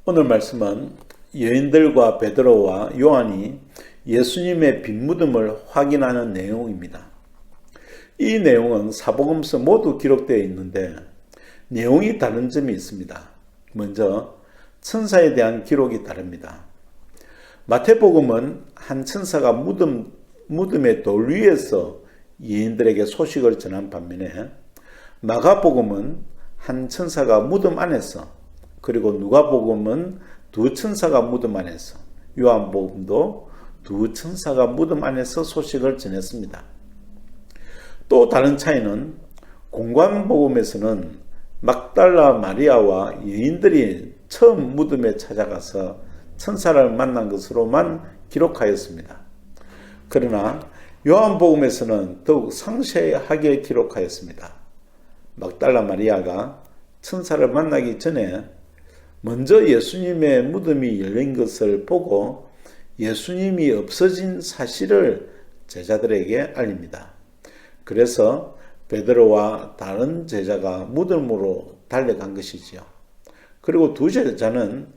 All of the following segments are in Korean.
오늘 말씀은 여인들과 베드로와 요한이 예수님의 빈 무덤을 확인하는 내용입니다. 이 내용은 사복음서 모두 기록되어 있는데 내용이 다른 점이 있습니다. 먼저 천사에 대한 기록이 다릅니다. 마태복음은 한 천사가 무덤의 돌 위에서 여인들에게 소식을 전한 반면에 마가복음은 한 천사가 무덤 안에서, 그리고 누가복음은 두 천사가 무덤 안에서, 요한복음도 두 천사가 무덤 안에서 소식을 전했습니다. 또 다른 차이는 공관복음에서는 막달라 마리아와 여인들이 처음 무덤에 찾아가서 천사를 만난 것으로만 기록하였습니다. 그러나 요한복음에서는 더욱 상세하게 기록하였습니다. 막달라 마리아가 천사를 만나기 전에 먼저 예수님의 무덤이 열린 것을 보고 예수님이 없어진 사실을 제자들에게 알립니다. 그래서 베드로와 다른 제자가 무덤으로 달려간 것이지요. 그리고 두 제자는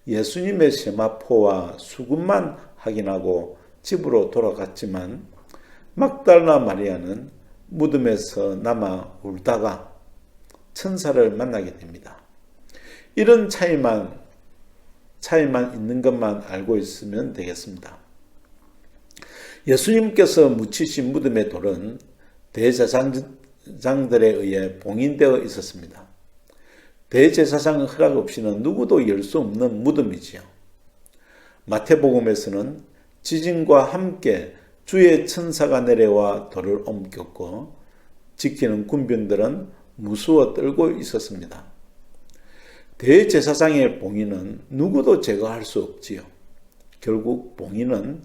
예수님의 세마포와 수금만 확인하고 집으로 돌아갔지만 막달라 마리아는 무덤에서 남아 울다가 천사를 만나게 됩니다. 이런 차이만 있는 것만 알고 있으면 되겠습니다. 예수님께서 묻히신 무덤의 돌은 대제사장들에 의해 봉인되어 있었습니다. 대제사장 허락 없이는 누구도 열 수 없는 무덤이지요. 마태복음에서는 지진과 함께 주의 천사가 내려와 돌을 옮겼고 지키는 군병들은 무서워 떨고 있었습니다. 대제사장의 봉인은 누구도 제거할 수 없지요. 결국 봉인은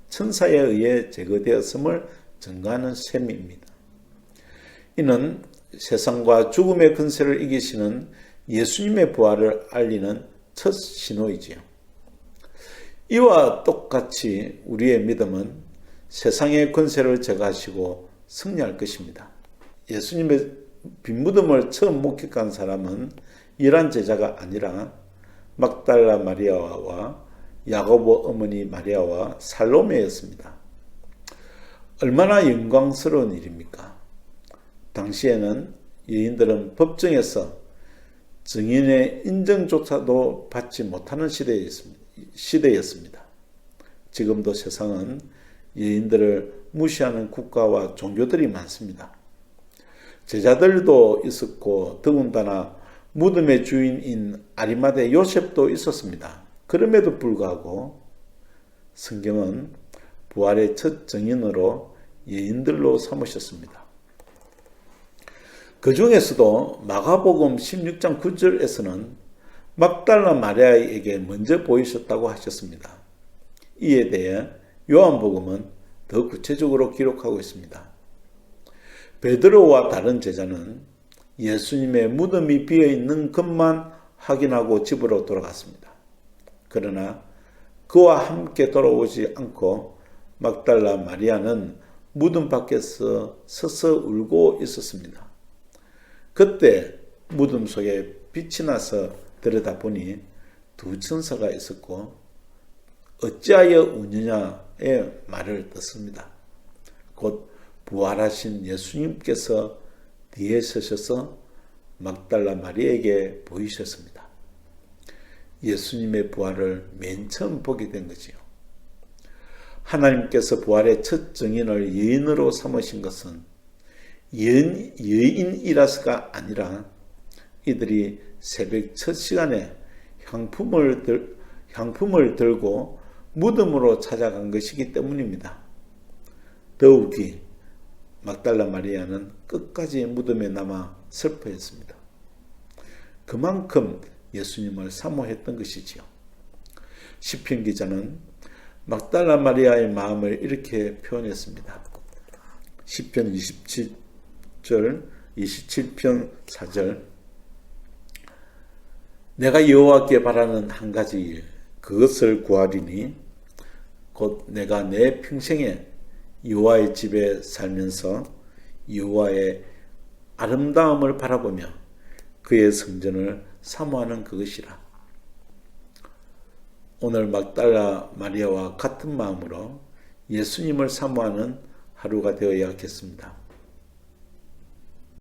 천사에 의해 제거되었음을 증거하는 셈입니다. 이는 세상과 죽음의 근세를 이기시는 예수님의 부활을 알리는 첫 신호이지요. 이와 똑같이 우리의 믿음은 세상의 권세를 제거하시고 승리할 것입니다. 예수님의 빈 무덤을 처음 목격한 사람은 이란 제자가 아니라 막달라 마리아와 야고보 어머니 마리아와 살로메였습니다. 얼마나 영광스러운 일입니까? 당시에는 여인들은 법정에서 증인의 인정조차도 받지 못하는 시대였습니다. 지금도 세상은 여인들을 무시하는 국가와 종교들이 많습니다. 제자들도 있었고 더군다나 무덤의 주인인 아리마대 요셉도 있었습니다. 그럼에도 불구하고 성경은 부활의 첫 증인으로 여인들로 삼으셨습니다. 그 중에서도 마가복음 16장 9절에서는 막달라 마리아에게 먼저 보이셨다고 하셨습니다. 이에 대해 요한복음은 더 구체적으로 기록하고 있습니다. 베드로와 다른 제자는 예수님의 무덤이 비어있는 것만 확인하고 집으로 돌아갔습니다. 그러나 그와 함께 돌아오지 않고 막달라 마리아는 무덤 밖에서 서서 울고 있었습니다. 그때 무덤 속에 빛이 나서 들여다보니 두 천사가 있었고 어찌하여 우느냐의 말을 듣습니다. 곧 부활하신 예수님께서 뒤에 서셔서 막달라 마리아에게 보이셨습니다. 예수님의 부활을 맨 처음 보게 된 거지요. 하나님께서 부활의 첫 증인을 여인으로 삼으신 것은 여인이라서가 아니라 이들이 새벽 첫 시간에 향품을 들고 무덤으로 찾아간 것이기 때문입니다. 더욱이 막달라 마리아는 끝까지 무덤에 남아 슬퍼했습니다. 그만큼 예수님을 사모했던 것이지요. 시편 기자는 막달라 마리아의 마음을 이렇게 표현했습니다. 시편 27편 4절 내가 여호와께 바라는 한 가지 일 그것을 구하리니 곧 내가 내 평생에 여호와의 집에 살면서 여호와의 아름다움을 바라보며 그의 성전을 사모하는 그것이라. 오늘 막달라 마리아와 같은 마음으로 예수님을 사모하는 하루가 되어야겠습니다.